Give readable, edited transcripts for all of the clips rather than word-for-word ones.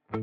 Pada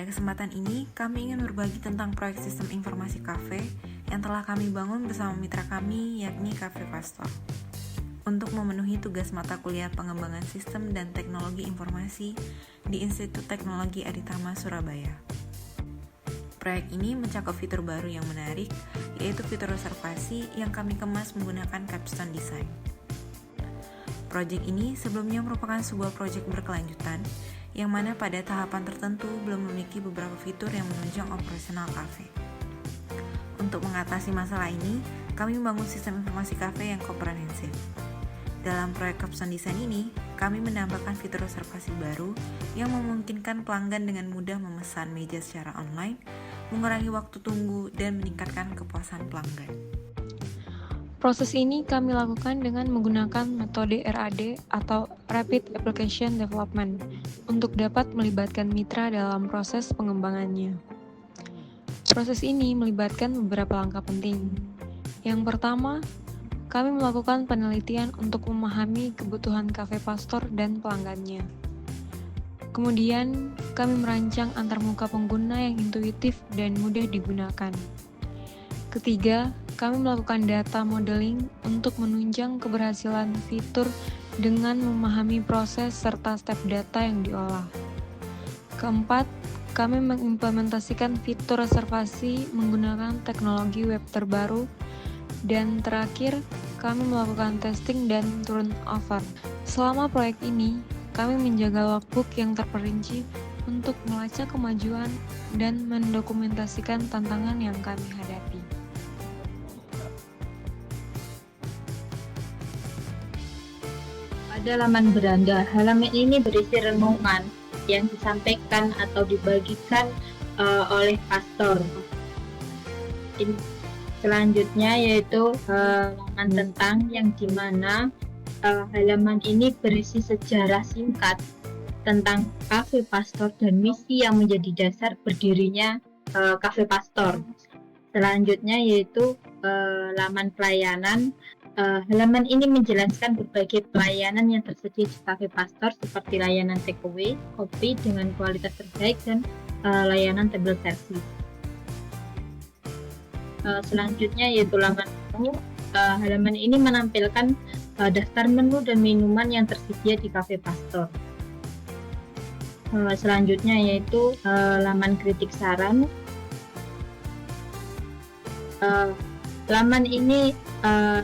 kesempatan ini, kami ingin berbagi tentang proyek sistem informasi kafe yang telah kami bangun bersama mitra kami, yakni Cafe Pastor, untuk memenuhi tugas mata kuliah pengembangan sistem dan teknologi informasi di Institut Teknologi Aditama, Surabaya. Proyek ini mencakup fitur baru yang menarik, yaitu fitur reservasi yang kami kemas menggunakan capstone design. Proyek ini sebelumnya merupakan sebuah proyek berkelanjutan, yang mana pada tahapan tertentu belum memiliki beberapa fitur yang menunjang operasional kafe. Untuk mengatasi masalah ini, kami membangun sistem informasi kafe yang komprehensif. Dalam proyek capstone design ini, kami menambahkan fitur reservasi baru yang memungkinkan pelanggan dengan mudah memesan meja secara online, mengurangi waktu tunggu, dan meningkatkan kepuasan pelanggan. Proses ini kami lakukan dengan menggunakan metode RAD atau Rapid Application Development untuk dapat melibatkan mitra dalam proses pengembangannya. Proses ini melibatkan beberapa langkah penting. Yang pertama, kami melakukan penelitian untuk memahami kebutuhan Cafe Pastor dan pelanggannya. Kemudian, kami merancang antarmuka pengguna yang intuitif dan mudah digunakan. Ketiga, kami melakukan data modeling untuk menunjang keberhasilan fitur dengan memahami proses serta step data yang diolah. Keempat, kami mengimplementasikan fitur reservasi menggunakan teknologi web terbaru. Dan terakhir, kami melakukan testing dan turnover. Selama proyek ini, kami menjaga logbook yang terperinci untuk melacak kemajuan dan mendokumentasikan tantangan yang kami hadapi. Pada laman beranda, halaman ini berisi renungan yang disampaikan atau dibagikan oleh pastor. Selanjutnya yaitu halaman tentang yang dimana halaman ini berisi sejarah singkat tentang Cafe Pastor dan misi yang menjadi dasar berdirinya Cafe Pastor. Selanjutnya yaitu laman pelayanan. Halaman ini menjelaskan berbagai pelayanan yang tersedia di Cafe Pastor seperti layanan takeaway, kopi dengan kualitas terbaik, dan layanan table service. Selanjutnya yaitu laman menu. Halaman ini menampilkan daftar menu dan minuman yang tersedia di Cafe Pastor. Selanjutnya yaitu laman kritik saran. Laman ini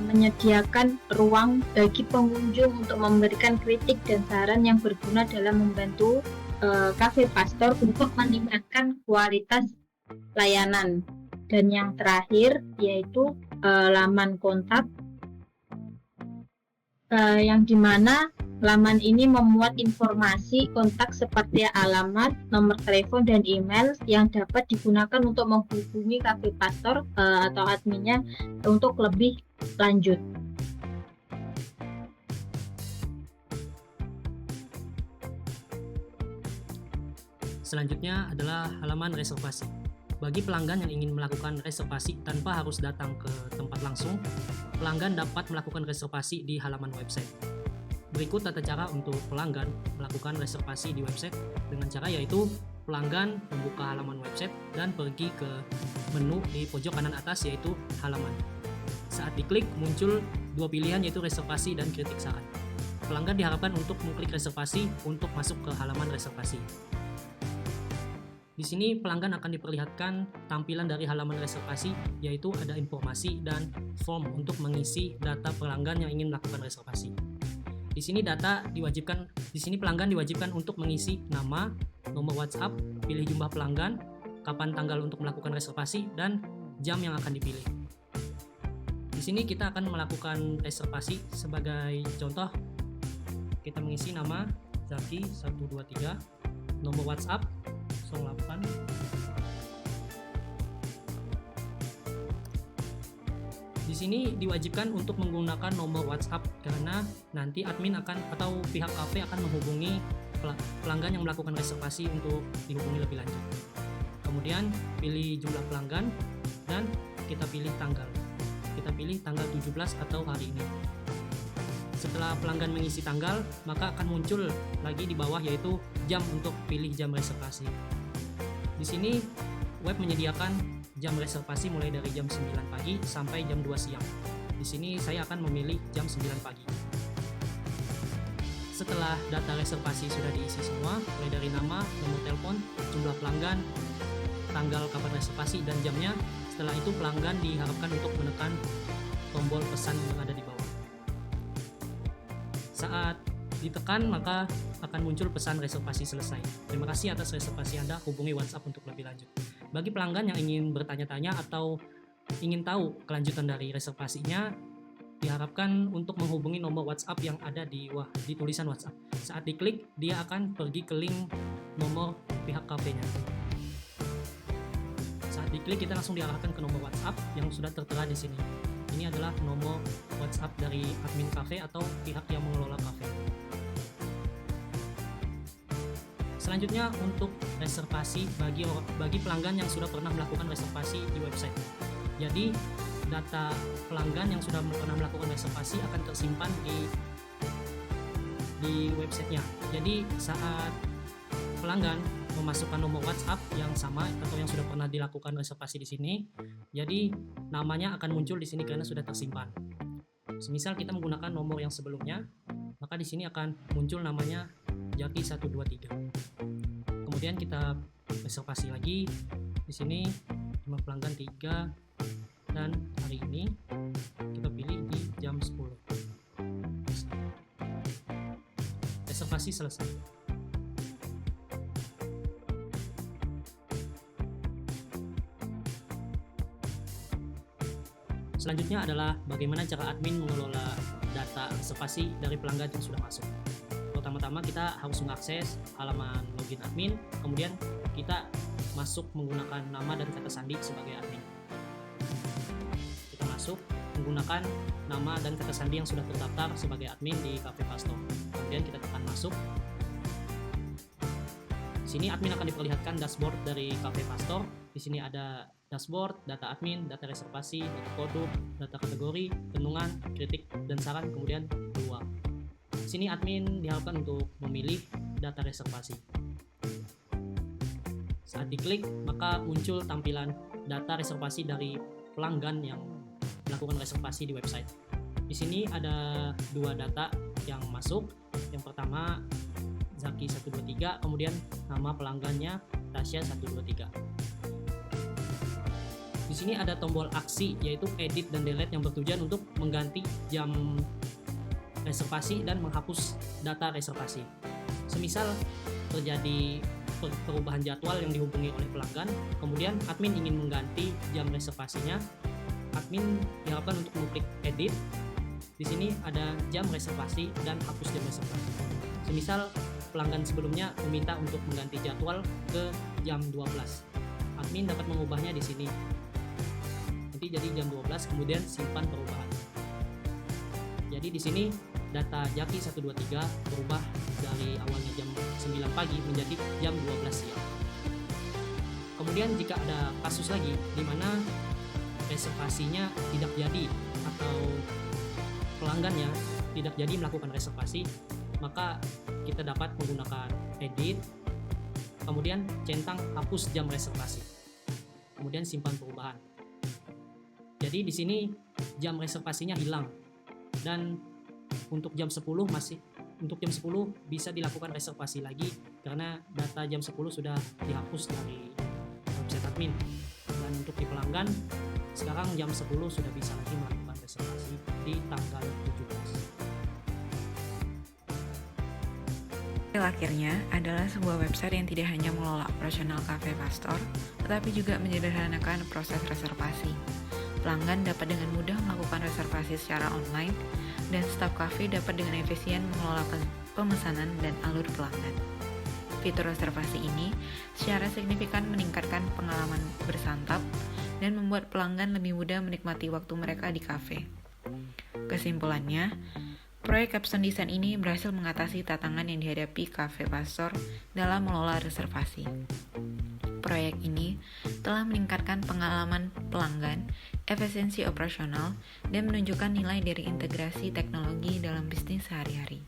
menyediakan ruang bagi pengunjung untuk memberikan kritik dan saran yang berguna dalam membantu Cafe Pastor untuk meningkatkan kualitas layanan. Dan yang terakhir yaitu laman kontak, yang dimana laman ini memuat informasi kontak seperti alamat, nomor telepon, dan email yang dapat digunakan untuk menghubungi Cafe Pastor atau adminnya untuk lebih lanjut. Selanjutnya adalah halaman reservasi. Bagi pelanggan yang ingin melakukan reservasi tanpa harus datang ke tempat langsung, pelanggan dapat melakukan reservasi di halaman website. Berikut tata cara untuk pelanggan melakukan reservasi di website dengan cara yaitu pelanggan membuka halaman website dan pergi ke menu di pojok kanan atas yaitu halaman. Saat diklik muncul dua pilihan yaitu reservasi dan kritik saran. Pelanggan diharapkan untuk mengklik reservasi untuk masuk ke halaman reservasi. Di sini pelanggan akan diperlihatkan tampilan dari halaman reservasi yaitu ada informasi dan form untuk mengisi data pelanggan yang ingin melakukan reservasi. Di sini pelanggan diwajibkan untuk mengisi nama, nomor WhatsApp, pilih jumlah pelanggan, kapan tanggal untuk melakukan reservasi, dan jam yang akan dipilih. Di sini kita akan melakukan reservasi. Sebagai contoh, kita mengisi nama Zaki 123, nomor WhatsApp 08. Di Di sini diwajibkan untuk menggunakan nomor WhatsApp karena nanti admin atau pihak kafe akan menghubungi pelanggan yang melakukan reservasi untuk dihubungi lebih lanjut. Kemudian pilih jumlah pelanggan dan kita pilih tanggal. Kita pilih tanggal 17 atau hari ini. Setelah pelanggan mengisi tanggal, maka akan muncul lagi di bawah yaitu jam untuk pilih jam reservasi. Di sini web menyediakan jam reservasi mulai dari jam 9 pagi sampai jam 2 siang. Di sini saya akan memilih jam 9 pagi. Setelah data reservasi sudah diisi semua, mulai dari nama, nomor telepon, jumlah pelanggan, tanggal kapan reservasi, dan jamnya, setelah itu pelanggan diharapkan untuk menekan tombol pesan yang ada di bawah. Saat ditekan, maka akan muncul pesan reservasi selesai. Terima kasih atas reservasi Anda, hubungi WhatsApp untuk lebih lanjut. Bagi pelanggan yang ingin bertanya-tanya atau ingin tahu kelanjutan dari reservasinya, diharapkan untuk menghubungi nomor WhatsApp yang ada di tulisan WhatsApp. Saat diklik, dia akan pergi ke link nomor pihak kafenya. Saat diklik, kita langsung diarahkan ke nomor WhatsApp yang sudah tertera di sini. Ini adalah nomor WhatsApp dari admin kafe atau pihak yang mengelola kafe. Selanjutnya untuk reservasi bagi pelanggan yang sudah pernah melakukan reservasi di website. Jadi data pelanggan yang sudah pernah melakukan reservasi akan tersimpan di websitenya. Jadi saat pelanggan memasukkan nomor WhatsApp yang sama atau yang sudah pernah dilakukan reservasi di sini, jadi namanya akan muncul di sini karena sudah tersimpan. Semisal kita menggunakan nomor yang sebelumnya, maka di sini akan muncul namanya Jaki 123. Kemudian kita reservasi lagi. Di sini jumlah pelanggan 3 dan hari ini kita pilih di jam 10. Reservasi selesai. Selanjutnya adalah bagaimana cara admin mengelola data reservasi dari pelanggan yang sudah masuk. Pertama-tama kita harus mengakses halaman login admin, kemudian kita masuk menggunakan nama dan kata sandi sebagai admin. Kita masuk menggunakan nama dan kata sandi yang sudah terdaftar sebagai admin di Cafe Pastor. Kemudian kita tekan masuk. Di sini admin akan diperlihatkan dashboard dari Cafe Pastor. Di sini ada dashboard, data admin, data reservasi, data produk, data kategori, renungan, kritik, dan saran, kemudian peluang. Di sini admin diharapkan untuk memilih data reservasi. Saat diklik, maka muncul tampilan data reservasi dari pelanggan yang melakukan reservasi di website. Di sini ada 2 data yang masuk. Yang pertama Zaki 123, kemudian nama pelanggannya Tasya 123. Di sini ada tombol aksi yaitu edit dan delete yang bertujuan untuk mengganti jam reservasi dan menghapus data reservasi. Semisal terjadi perubahan jadwal yang dihubungi oleh pelanggan, kemudian admin ingin mengganti jam reservasinya, admin diharapkan untuk mengklik edit. Di sini ada jam reservasi dan hapus jam reservasi. Semisal pelanggan sebelumnya meminta untuk mengganti jadwal ke jam 12, admin dapat mengubahnya di sini. Nanti jadi jam 12, kemudian simpan perubahan. Jadi di sini data Jaki 123 berubah dari awalnya jam 9 pagi menjadi jam 12 siang. Kemudian jika ada kasus lagi di mana reservasinya tidak jadi atau pelanggannya tidak jadi melakukan reservasi, maka kita dapat menggunakan edit, kemudian centang hapus jam reservasi, kemudian simpan perubahan. Jadi di sini jam reservasinya hilang, dan untuk jam 10 bisa dilakukan reservasi lagi karena data jam 10 sudah dihapus dari website admin. Dan untuk di pelanggan sekarang jam 10 sudah bisa lagi melakukan reservasi di tanggal 17. Akhirnya adalah sebuah website yang tidak hanya mengelola operasional Cafe Pastor, tetapi juga menyederhanakan proses reservasi. Pelanggan dapat dengan mudah melakukan reservasi secara online, dan staf kafe dapat dengan efisien mengelola pemesanan dan alur pelanggan. Fitur reservasi ini secara signifikan meningkatkan pengalaman bersantap, dan membuat pelanggan lebih mudah menikmati waktu mereka di kafe. Kesimpulannya, proyek capstone design ini berhasil mengatasi tantangan yang dihadapi Cafe Pastor dalam mengelola reservasi. Proyek ini telah meningkatkan pengalaman pelanggan, efisiensi operasional, dan menunjukkan nilai dari integrasi teknologi dalam bisnis sehari-hari.